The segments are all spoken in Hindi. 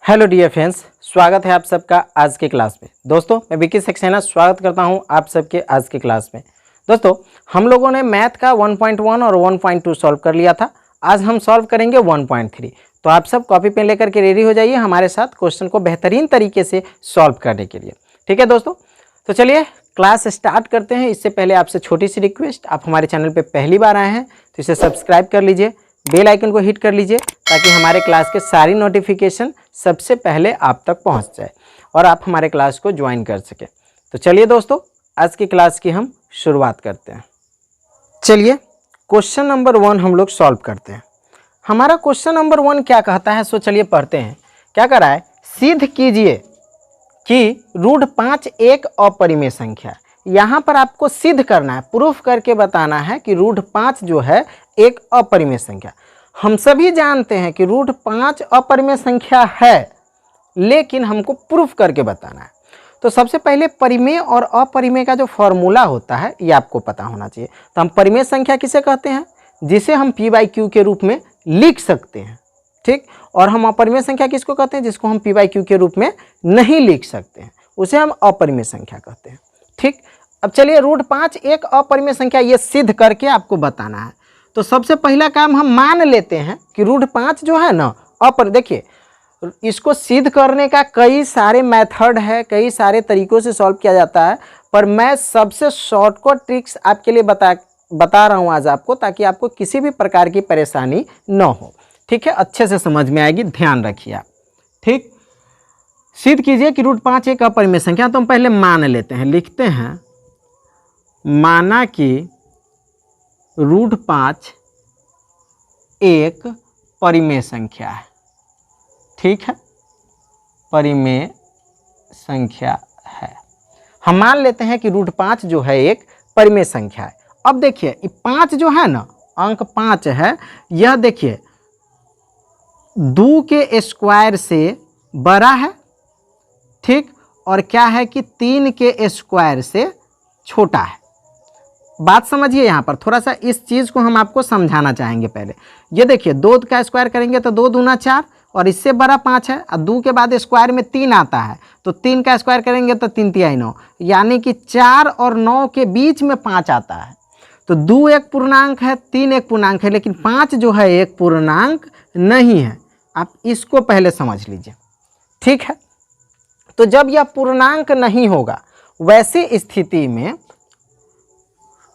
हेलो डियर फ्रेंड्स, स्वागत है आप सबका आज के क्लास में। दोस्तों मैं विकी सक्सेना स्वागत करता हूं आप सबके आज के क्लास में। दोस्तों हम लोगों ने मैथ का 1.1 और 1.2 सॉल्व कर लिया था। आज हम सॉल्व करेंगे 1.3। तो आप सब कॉपी पेन लेकर के रेडी हो जाइए हमारे साथ क्वेश्चन को बेहतरीन तरीके से सॉल्व करने के लिए। ठीक है दोस्तों, तो चलिए क्लास स्टार्ट करते हैं। इससे पहले आपसे छोटी सी रिक्वेस्ट, आप हमारे चैनल पर पहली बार आए हैं तो इसे सब्सक्राइब कर लीजिए, बेल आइकन को हिट कर लीजिए ताकि हमारे क्लास के सारी नोटिफिकेशन सबसे पहले आप तक पहुंच जाए और आप हमारे क्लास को ज्वाइन कर सकें। तो चलिए दोस्तों आज की क्लास की हम शुरुआत करते हैं। चलिए क्वेश्चन नंबर 1 हम लोग सॉल्व करते हैं। हमारा क्वेश्चन नंबर 1 क्या कहता है, सो चलिए पढ़ते हैं। क्या कह रहा है, सिद्ध कीजिए कि √5 एक अपरिमेय संख्या है। यहाँ पर आपको सिद्ध करना है, प्रूफ करके बताना है कि √5 जो है एक अपरिमेय संख्या। हम सभी जानते हैं कि √5 अपरिमेय संख्या है, लेकिन हमको प्रूफ करके बताना है। तो सबसे पहले परिमेय और अपरिमेय का जो फॉर्मूला होता है ये आपको पता होना चाहिए। तो हम परिमेय संख्या किसे कहते हैं, जिसे हम p/q के रूप में लिख सकते हैं। ठीक, और हम अपरिमेय संख्या किसको कहते हैं, जिसको हम p/q के रूप में नहीं लिख सकते हैं, उसे हम अपरिमेय संख्या कहते हैं। ठीक, अब चलिए √5 एक अपरिमेय संख्या ये सिद्ध करके आपको बताना है। तो सबसे पहला काम हम मान लेते हैं कि √5 जो है ना देखिए इसको सिद्ध करने का कई सारे मेथड है, कई सारे तरीकों से सॉल्व किया जाता है, पर मैं सबसे शॉर्टकट ट्रिक्स आपके लिए बता रहा हूं आज आपको, ताकि आपको किसी भी प्रकार की परेशानी न हो। ठीक है, अच्छे से समझ में आएगी, ध्यान रखिए आप। ठीक, सिद्ध कीजिए कि √5 एक अपरिमेय संख्या। तो हम पहले मान लेते हैं, लिखते हैं माना कि √5 एक परिमेय संख्या है। ठीक है, परिमेय संख्या है। हम मान लेते हैं कि √5 जो है एक परिमेय संख्या है। अब देखिए ये 5 जो है ना, अंक 5 है, यह देखिए 2 के स्क्वायर से बड़ा है। ठीक, और क्या है कि 3 के स्क्वायर से छोटा है। बात समझिए, यहाँ पर थोड़ा सा इस चीज़ को हम आपको समझाना चाहेंगे। पहले ये देखिए 2 का स्क्वायर करेंगे तो 2 दूना 4 और इससे बड़ा 5 है, और 2 के बाद स्क्वायर में 3 आता है, तो 3 का स्क्वायर करेंगे तो 3 तिहाई 9, यानी कि 4 और 9 के बीच में 5 आता है। तो 2 एक पूर्णांक है, 3 एक पूर्णांक है, लेकिन 5 जो है एक पूर्णांक नहीं है। आप इसको पहले समझ लीजिए। ठीक है, तो जब यह पूर्णांक नहीं होगा वैसी स्थिति में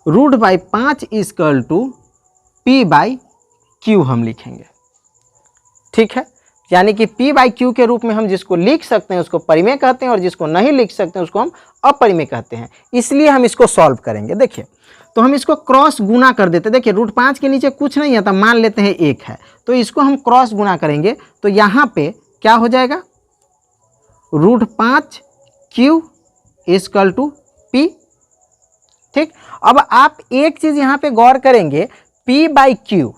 √5 = p/q हम लिखेंगे। ठीक है, यानी कि p/q के रूप में हम जिसको लिख सकते हैं उसको परिमेय कहते हैं, और जिसको नहीं लिख सकते हैं उसको हम अपरिमेय कहते हैं। इसलिए हम इसको सॉल्व करेंगे। देखिए तो हम इसको क्रॉस गुना कर देते हैं। देखिए √5 के नीचे कुछ नहीं है, तो मान लेते हैं 1 है, तो इसको हम क्रॉस गुना करेंगे तो यहाँ पे क्या हो जाएगा, √5q = p। ठीक, अब आप एक चीज यहाँ पे गौर करेंगे, p/q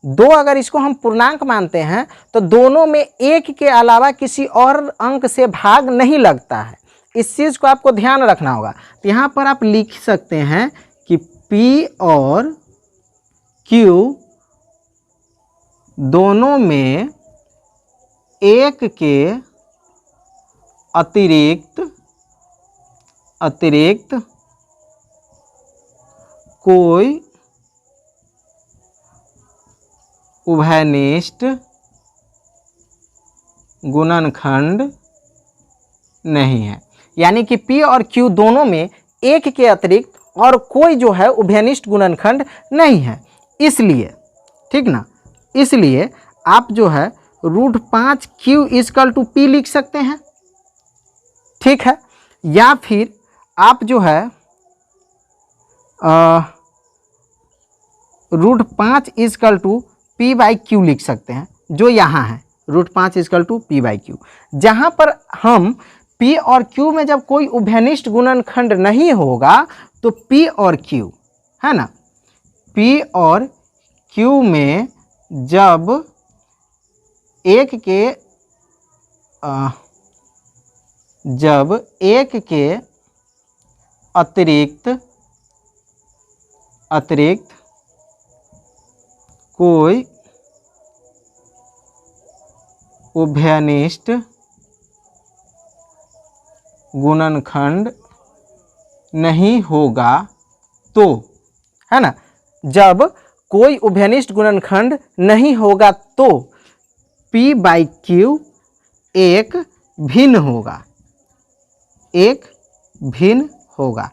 2 अगर इसको हम पूर्णांक मानते हैं तो दोनों में 1 के अलावा किसी और अंक से भाग नहीं लगता है। इस चीज को आपको ध्यान रखना होगा। तो यहाँ पर आप लिख सकते हैं कि p और q दोनों में 1 के अतिरिक्त कोई उभयनिष्ठ गुणनखंड नहीं है। यानी कि p और q दोनों में 1 के अतिरिक्त और कोई जो है उभयनिष्ठ गुणनखंड नहीं है। इसलिए ठीक ना, इसलिए आप जो है √5q = p लिख सकते हैं। ठीक है, या फिर आप जो है √5 = p/q लिख सकते हैं, जो यहाँ है √5 = p/q। जहाँ पर हम p और q में जब कोई उभयनिष्ठ गुणनखंड नहीं होगा तो p और q है ना, p और q में जब 1 के अतिरिक्त कोई उभयनिष्ठ गुणनखंड नहीं होगा तो, है ना, जब कोई उभयनिष्ठ गुणनखंड नहीं होगा तो p/q एक भिन्न होगा, एक भिन्न होगा।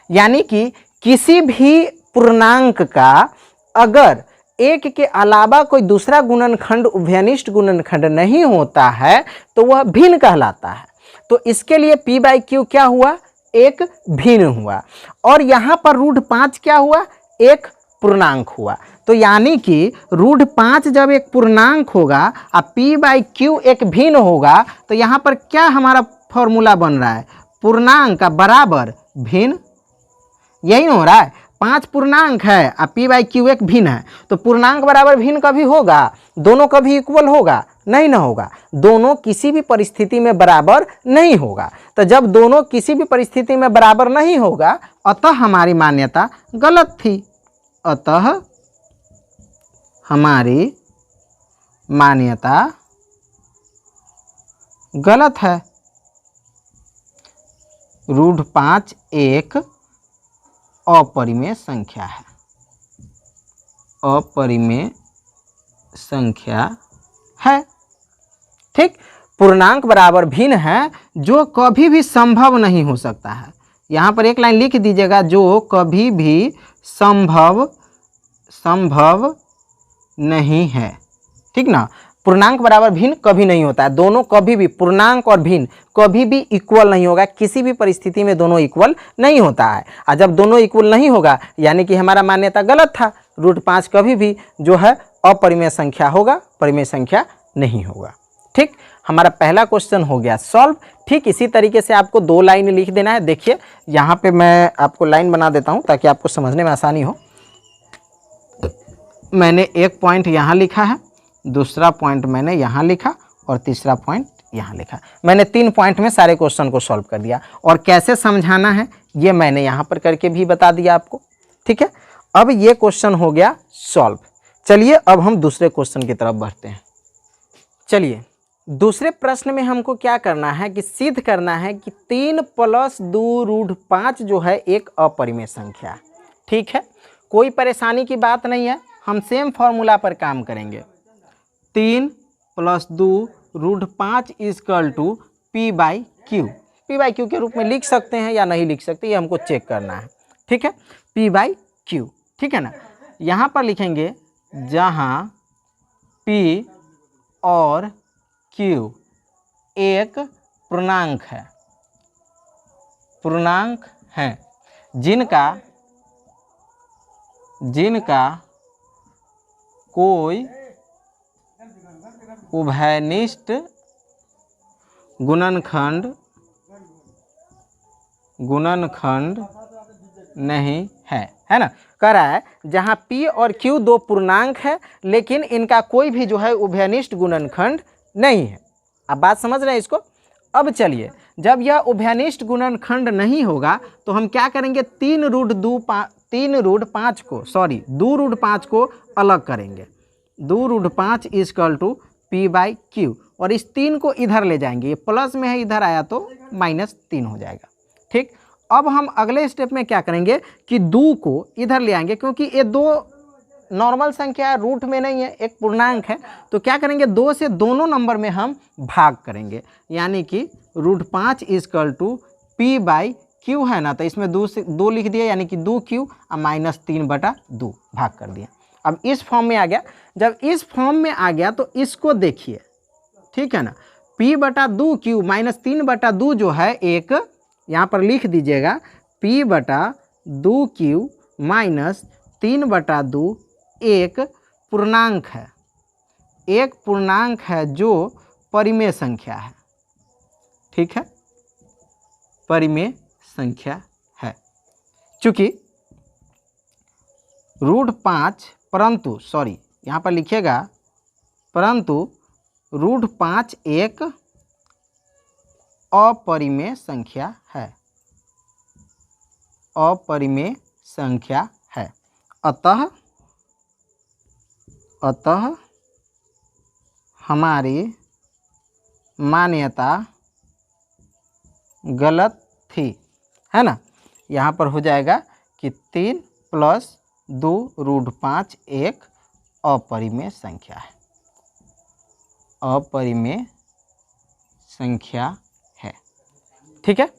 यानी कि किसी भी पूर्णांक का अगर एक के अलावा कोई दूसरा गुणनखंड उभयनिष्ठ गुणनखंड नहीं होता है तो वह भिन्न कहलाता है। तो इसके लिए p/q क्या हुआ, एक भिन्न हुआ। और यहां पर √5 क्या हुआ, एक पूर्णांक हुआ। तो यानी कि √5 जब एक पूर्णांक होगा और p/q एक भिन्न होगा तो यहां पर क्या हमारा फॉर्मूला बन रहा है, पूर्णांक का बराबर भिन्न। यही हो रहा है, 5 पूर्णांक है और p/q एक भिन्न है। तो पूर्णांक बराबर भिन्न कभी होगा, दोनों कभी इक्वल होगा, नहीं ना होगा। दोनों किसी भी परिस्थिति में बराबर नहीं होगा। तो जब दोनों किसी भी परिस्थिति में बराबर नहीं होगा अतः हमारी मान्यता गलत थी, अतः हमारी मान्यता गलत है। √5 एक अपरिमेय संख्या है, अपरिमेय संख्या है। ठीक, पूर्णांक बराबर भिन्न है जो कभी भी संभव नहीं हो सकता है। यहां पर एक लाइन लिख दीजिएगा, जो कभी भी संभव नहीं है। ठीक ना, पूर्णांक बराबर भिन्न कभी नहीं होता है। दोनों कभी भी, पूर्णांक और भिन्न कभी भी इक्वल नहीं होगा, किसी भी परिस्थिति में दोनों इक्वल नहीं होता है। और जब दोनों इक्वल नहीं होगा यानी कि हमारा मान्यता गलत था। √5 कभी भी जो है अपरिमेय संख्या होगा, परिमेय संख्या नहीं होगा। ठीक, हमारा पहला क्वेश्चन हो गया सॉल्व। ठीक इसी तरीके से आपको 2 लाइन लिख देना है। देखिए यहाँ पे मैं आपको लाइन बना देता हूँ ताकि आपको समझने में आसानी हो। मैंने एक पॉइंट यहाँ लिखा है, दूसरा पॉइंट मैंने यहाँ लिखा और तीसरा पॉइंट यहाँ लिखा। मैंने 3 पॉइंट में सारे क्वेश्चन को सॉल्व कर दिया और कैसे समझाना है ये मैंने यहाँ पर करके भी बता दिया आपको। ठीक है, अब ये क्वेश्चन हो गया सॉल्व। चलिए अब हम दूसरे क्वेश्चन की तरफ बढ़ते हैं। चलिए दूसरे प्रश्न में हमको क्या करना है कि सिद्ध करना है कि 3 + 2√5 जो है एक अपरिमेय संख्या। ठीक है, कोई परेशानी की बात नहीं है, हम सेम फॉर्मूला पर काम करेंगे। 3 + 2√5 = p/q। p/q के रूप में लिख सकते हैं या नहीं लिख सकते, ये हमको चेक करना है। ठीक है, p/q। ठीक है ना, यहाँ पर लिखेंगे जहाँ p और q एक पूर्णांक है, जिनका कोई उभयनिष्ठ गुणनखंड नहीं है ना। कह रहा है जहाँ p और q 2 पूर्णांक है लेकिन इनका कोई भी जो है उभयनिष्ठ गुणनखंड नहीं है। अब बात समझ रहे हैं इसको। अब चलिए, जब यह उभयनिष्ठ गुणनखंड नहीं होगा तो हम क्या करेंगे, 2√5 को अलग करेंगे। 2√5 = p/q और इस 3 को इधर ले जाएंगे, ये प्लस में है, इधर आया तो -3 हो जाएगा। ठीक, अब हम अगले स्टेप में क्या करेंगे कि 2 को इधर ले आएंगे, क्योंकि ये 2 नॉर्मल संख्या है, रूट में नहीं है, एक पूर्णांक है। तो क्या करेंगे, 2 से दोनों नंबर में हम भाग करेंगे, यानी कि √5 = p/q है ना, तो इसमें 2 से 2 लिख दिया, यानी कि 2q और -3/2 भाग कर दिया। अब इस फॉर्म में आ गया। जब इस फॉर्म में आ गया तो इसको देखिए, ठीक है ना, p/2q -3/2 जो है एक, यहाँ पर लिख दीजिएगा p/2q -3/2 एक पूर्णांक है, जो परिमेय संख्या है। ठीक है, परिमेय संख्या है। चूंकि √5 परंतु यहाँ पर लिखिएगा परंतु √5 एक अपरिमेय संख्या है, अपरिमेय संख्या है। अतः हमारी मान्यता गलत थी, है ना। यहाँ पर हो जाएगा कि 3 + 2√5 एक अपरिमेय संख्या है, अपरिमेय संख्या है। ठीक है,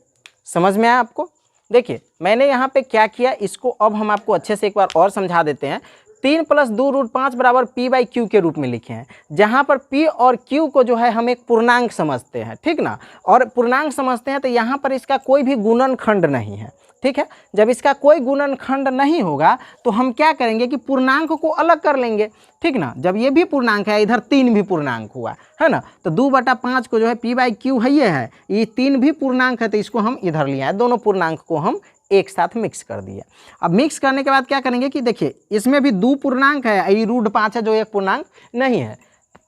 समझ में आया आपको। देखिए मैंने यहाँ पे क्या किया, इसको अब हम आपको अच्छे से एक बार और समझा देते हैं। 3 + 2√5 बराबर p/q के रूप में लिखे हैं, जहाँ पर p और q को जो है हम एक पूर्णांक समझते हैं, ठीक ना। और पूर्णांक समझते हैं तो यहाँ पर इसका कोई भी गुणनखंड नहीं है, ठीक है। जब इसका कोई गुणनखंड नहीं होगा तो हम क्या करेंगे कि पूर्णांक को अलग कर लेंगे, ठीक ना। जब ये भी पूर्णांक है, इधर 3 भी पूर्णांक हुआ, है ना, तो 2/5 को जो है p/q है, ये 3 भी पूर्णांक है, तो इसको हम इधर ले आए, दोनों पूर्णांक को हम एक साथ मिक्स कर दिए। अब मिक्स करने के बाद क्या करेंगे कि देखिए इसमें भी 2 पूर्णांक है, ये √5 है जो एक पूर्णांक नहीं है,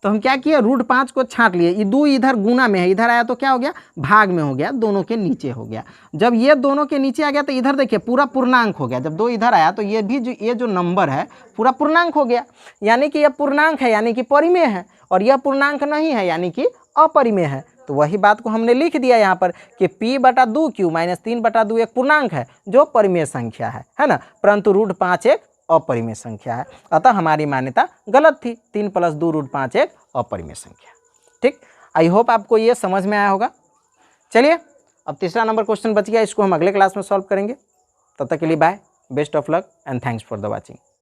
तो हम क्या किए, √5 को छांट लिए। ये 2 इधर गुना में है, इधर आया तो क्या हो गया, भाग में हो गया, दोनों के नीचे हो गया। जब ये दोनों के नीचे आ गया तो इधर देखिए पूरा पूर्णांक हो गया। जब 2 इधर आया तो ये भी ये जो नंबर है पूरा पूर्णांक हो गया, यानी कि यह पूर्णांक है, यानी कि परिमेय है, और यह पूर्णांक नहीं है, यानी कि अपरिमेय है। तो वही बात को हमने लिख दिया यहाँ पर कि p/2q - 3/2 एक पूर्णांक है जो परिमेय संख्या है ना, परंतु √5 एक अपरिमेय संख्या है। अतः हमारी मान्यता गलत थी, 3 + 2√5 एक अपरिमेय संख्या। ठीक, आई होप आपको ये समझ में आया होगा। चलिए अब तीसरा नंबर क्वेश्चन बच गया, इसको हम अगले क्लास में सॉल्व करेंगे। तब तक के लिए bye, best of luck and thanks for the watching.